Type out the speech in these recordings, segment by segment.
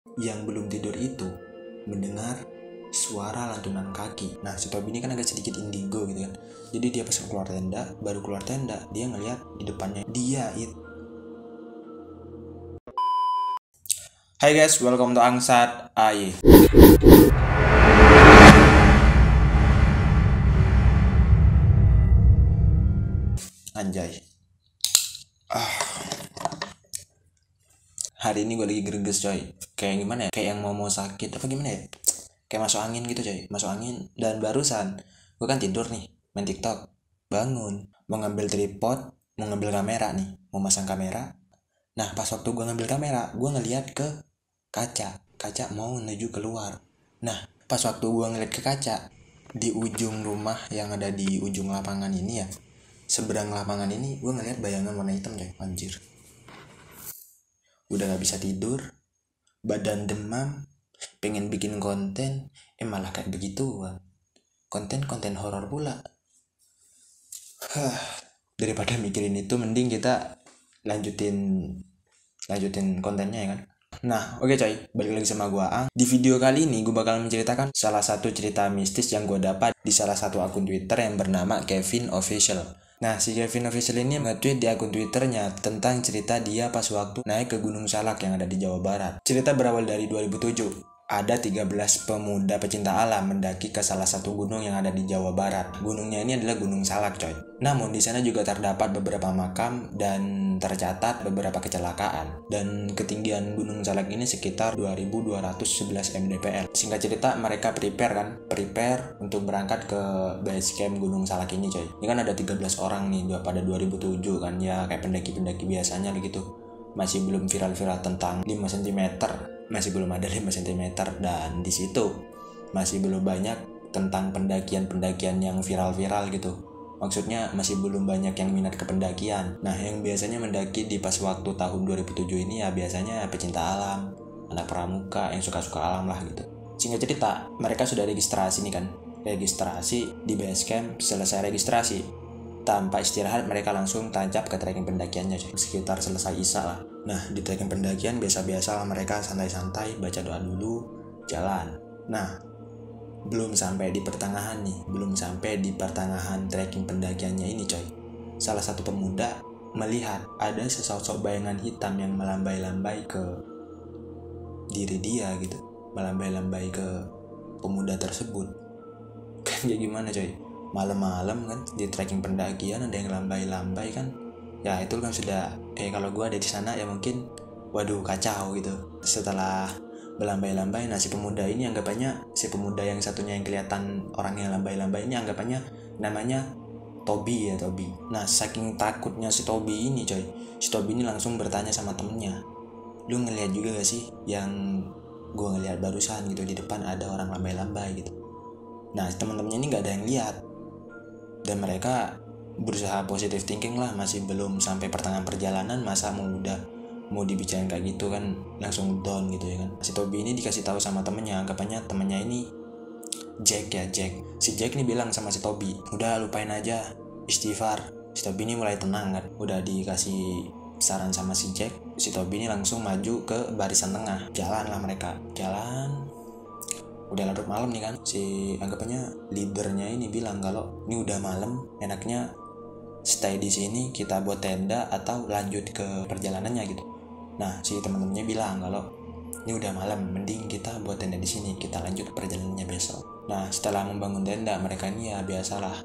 Yang belum tidur itu mendengar suara lantunan kaki. Nah, si Tobi ini kan agak sedikit indigo gitu kan. Jadi dia pas keluar tenda, baru keluar tenda, dia ngeliat di depannya dia itu. Hai guys, welcome to Angsat AI. Anjay. Hari ini gue lagi greges coy. Kayak gimana ya? Kayak yang mau sakit apa gimana ya? Kayak masuk angin gitu coy. Masuk angin dan barusan gue kan tidur nih, main TikTok. Bangun, mau ngambil tripod, mau ngambil kamera nih, mau masang kamera. Nah, pas waktu gue ngambil kamera, gue ngeliat ke kaca. Kaca mau menuju keluar. Nah, pas waktu gue ngeliat ke kaca, di ujung rumah yang ada di ujung lapangan ini ya, seberang lapangan ini, gue ngeliat bayangan warna hitam coy. Anjir. Udah gak bisa tidur, badan demam, pengen bikin konten, malah kayak begituan. Konten horor pula. Daripada mikirin itu, mending kita lanjutin kontennya ya kan. Nah, oke coy, balik lagi sama gua Ang. Di video kali ini gue bakal menceritakan salah satu cerita mistis yang gue dapat di salah satu akun Twitter yang bernama Kevin Official. Nah, si Kevin Official ini nge-tweet di akun Twitternya tentang cerita dia pas waktu naik ke Gunung Salak yang ada di Jawa Barat. Cerita berawal dari 2007. Ada 13 pemuda pecinta alam mendaki ke salah satu gunung yang ada di Jawa Barat. Gunungnya ini adalah Gunung Salak, coy. Namun di sana juga terdapat beberapa makam dan tercatat beberapa kecelakaan. Dan ketinggian Gunung Salak ini sekitar 2211 mdpl. Singkat cerita, mereka prepare untuk berangkat ke base camp Gunung Salak ini, coy. Ini kan ada 13 orang nih pada 2007 kan, ya kayak pendaki-pendaki biasanya begitu. Masih belum viral-viral tentang 5 cm, masih belum ada 5 cm, dan di situ masih belum banyak tentang pendakian-pendakian yang viral-viral gitu. Maksudnya masih belum banyak yang minat ke pendakian. Nah, yang biasanya mendaki di pas waktu tahun 2007 ini ya biasanya pecinta alam, anak pramuka yang suka-suka alam lah gitu. Singkat cerita, mereka sudah registrasi nih kan. Registrasi di base camp, selesai registrasi, tanpa istirahat mereka langsung tancap ke trekking pendakiannya coy. Sekitar selesai isya lah. Nah, di trekking pendakian biasa-biasa lah mereka santai-santai, baca doa dulu, jalan. Nah, belum sampai di pertengahan trekking pendakiannya ini coy, salah satu pemuda melihat ada sesosok bayangan hitam yang melambai-lambai ke diri dia gitu, melambai-lambai ke pemuda tersebut. Kan kayak gimana coy, malam-malam kan di trekking pendakian ada yang lambai-lambai kan, ya itu kan sudah kayak kalau gue ada di sana ya mungkin waduh kacau gitu. Setelah berlambai-lambai, nah si pemuda yang satunya yang kelihatan orang yang lambai-lambai ini anggapannya namanya Tobi. Nah, saking takutnya si Tobi ini coy, si Tobi ini langsung bertanya sama temennya, lu ngeliat juga gak sih yang gue ngeliat barusan gitu, di depan ada orang lambai-lambai gitu. Nah, teman-temannya ini gak ada yang lihat, dan mereka berusaha positive thinking lah, masih belum sampai pertengahan perjalanan masa mau dibicarain kayak gitu kan, langsung down gitu ya kan. Si Tobi ini dikasih tahu sama temennya, anggapannya temennya ini Jack. Si Jack ini bilang sama si Tobi, udah lupain aja, istighfar. Si Tobi ini mulai tenang kan, udah dikasih saran sama si Jack. Si Tobi ini langsung maju ke barisan tengah, jalan lah mereka, jalan. Udah larut malam nih kan, si anggapannya leadernya ini bilang kalau ini udah malam, enaknya stay di sini, kita buat tenda atau lanjut ke perjalanannya gitu. Nah, si teman-temannya bilang kalau ini udah malam, mending kita buat tenda di sini, kita lanjut ke perjalanannya besok. Nah, setelah membangun tenda, mereka ini ya biasalah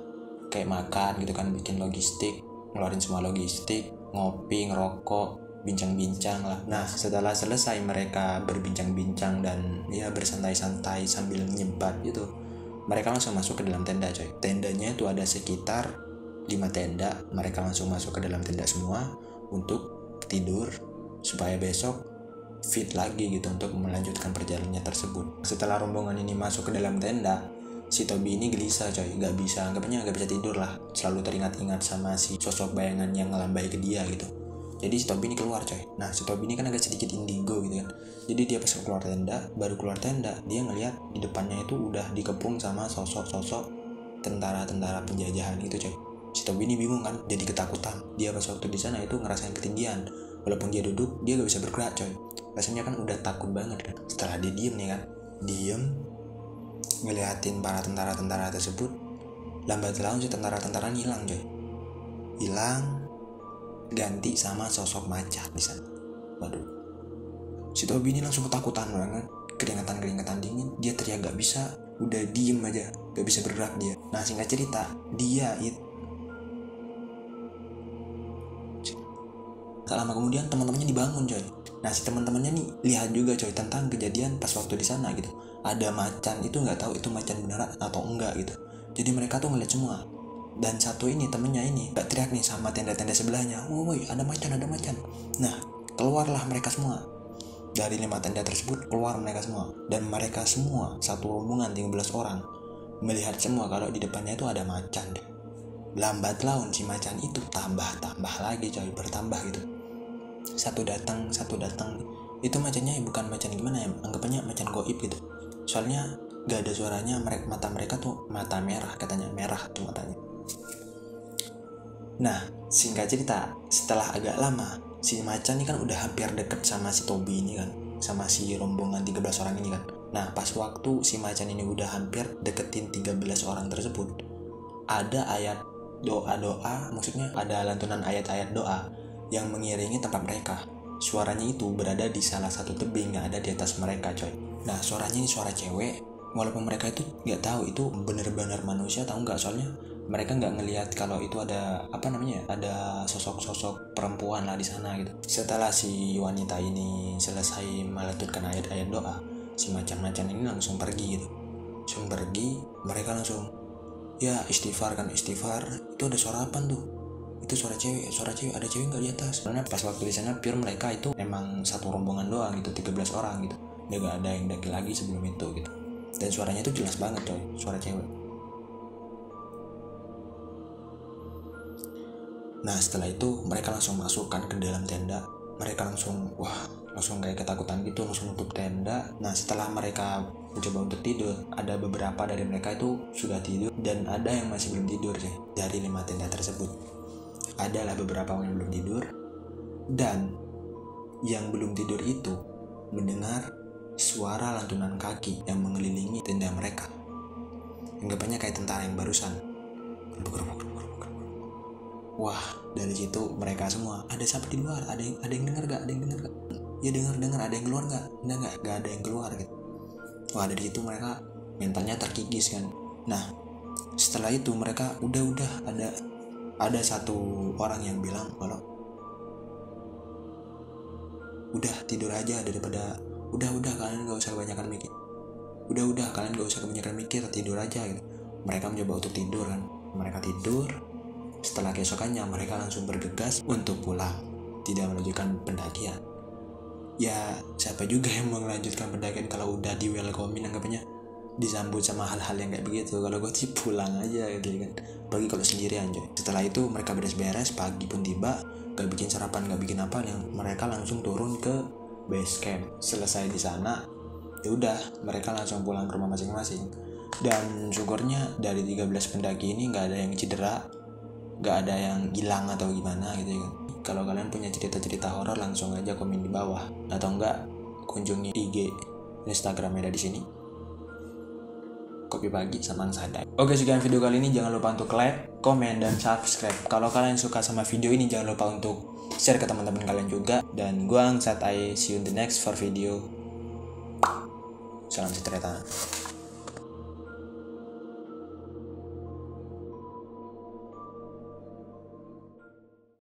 kayak makan gitu kan, bikin logistik, ngeluarin semua logistik, ngopi, ngerokok, bincang-bincang lah. Nah, setelah selesai mereka berbincang-bincang dan ya bersantai-santai sambil nyebat gitu, mereka langsung masuk ke dalam tenda coy. Tendanya itu ada sekitar 5 tenda. Mereka langsung masuk ke dalam tenda semua untuk tidur supaya besok fit lagi gitu untuk melanjutkan perjalanannya tersebut. Setelah rombongan ini masuk ke dalam tenda, si Tobi ini gelisah coy, gak bisa tidur lah, selalu teringat-ingat sama si sosok bayangan yang ngelambai ke dia gitu. Jadi si Tobi ini keluar coy. Nah, si Tobi ini kan agak sedikit indigo gitu kan. Jadi dia pas baru keluar tenda, dia ngeliat di depannya itu udah dikepung sama sosok-sosok tentara-tentara penjajahan gitu coy. Si Tobi ini bingung kan, jadi ketakutan. Dia pas waktu di sana itu ngerasain ketinggian. Walaupun dia duduk, dia gak bisa bergerak coy. rasanya kan udah takut banget kan. Setelah dia diem nih kan, diem ngeliatin para tentara-tentara tersebut, lambat laun si tentara-tentara hilang coy, hilang, ganti sama sosok macan di sana. Waduh, si Tobi ini langsung ketakutan banget, keringetan dingin, dia teriak gak bisa, udah diem aja, gak bisa bergerak dia. Nah singkat cerita, dia itu tak lama kemudian teman-temannya dibangun coy. Nah si teman-temannya nih lihat juga coy tentang kejadian pas waktu di sana gitu. Ada macan, itu nggak tahu itu macan beneran atau enggak gitu. Jadi mereka tuh ngeliat semua. Dan satu ini temennya ini gak teriak nih sama tenda-tenda sebelahnya, woi ada macan. Nah keluarlah mereka semua. Dari 5 tenda tersebut keluar mereka semua. Dan mereka semua satu rombongan 13 orang melihat semua kalau di depannya itu ada macan deh. Lambat laun si macan itu tambah lagi coy, bertambah gitu. Satu datang. Itu macannya bukan macan gimana ya, anggapannya macan goib gitu. Soalnya gak ada suaranya, mata mereka tuh mata merah, katanya merah tuh matanya. Nah singkat cerita, setelah agak lama si macan ini kan udah hampir deket sama si Tobi ini kan, sama si rombongan 13 orang ini kan. Nah pas waktu si macan ini udah hampir deketin 13 orang tersebut, ada ayat doa, maksudnya ada lantunan ayat-ayat doa yang mengiringi tempat mereka. Suaranya itu berada di salah satu tebing, gak ada di atas mereka coy. Nah suaranya ini suara cewek, walaupun mereka itu gak tahu itu bener-bener manusia atau enggak, soalnya mereka nggak ngelihat kalau itu ada ada sosok perempuan lah di sana gitu. Setelah si wanita ini selesai melantunkan ayat-ayat doa, si macan-macan ini langsung pergi gitu. Mereka langsung ya istighfar. Itu ada suara apa tuh? Itu suara cewek, ada cewek nggak di atas? Karena pas waktu di sana pure mereka itu emang satu rombongan doang gitu, 13 orang gitu. Dia nggak ada yang lagi sebelum itu gitu. Dan suaranya itu jelas banget coy, suara cewek. Nah setelah itu mereka langsung masukkan ke dalam tenda. Mereka langsung kayak ketakutan gitu, langsung nutup tenda. Nah setelah mereka mencoba untuk tidur, ada beberapa dari mereka itu sudah tidur dan ada yang masih belum tidur sih. Dari 5 tenda tersebut adalah beberapa orang yang belum tidur, dan yang belum tidur itu mendengar suara lantunan kaki yang mengelilingi tenda mereka. Anggapannya kayak tentara yang barusan. Wah, dari situ mereka semua, ada siapa di luar? Ada yang dengar gak? Ya dengar, ada yang keluar gak? Enggak ada yang keluar gitu. Wah, dari situ mereka mentalnya terkikis kan. Nah, setelah itu mereka udah ada satu orang yang bilang kalau udah tidur aja daripada udah kalian gak usah kebanyakan mikir. Kalian gak usah kebanyakan mikir, tidur aja gitu. Mereka mencoba untuk tidur kan. Mereka tidur. Setelah keesokannya mereka langsung bergegas untuk pulang, tidak melanjutkan pendakian. Ya siapa juga yang mau melanjutkan pendakian kalau udah di welcomein, anggapannya disambut sama hal-hal yang kayak begitu. Kalau gue sih pulang aja gitu kan, bagi kalau sendirian coy. Setelah itu mereka beres-beres, pagi pun tiba, gak bikin sarapan, gak bikin apa, yang mereka langsung turun ke base camp. Selesai di sana, ya udah mereka langsung pulang ke rumah masing-masing. Dan syukurnya dari 13 pendaki ini gak ada yang cedera, gak ada yang hilang atau gimana gitu kan. Kalau kalian punya cerita-cerita horor langsung aja komen di bawah, atau enggak kunjungi IG Instagramnya ada di sini. Kopi Pagi Saman Sadai. Oke, sekian video kali ini. Jangan lupa untuk like, komen, dan subscribe. Kalau kalian suka sama video ini, jangan lupa untuk share ke teman-teman kalian juga. Dan gua Angsat, I see you in the next for video. Salam sejahtera.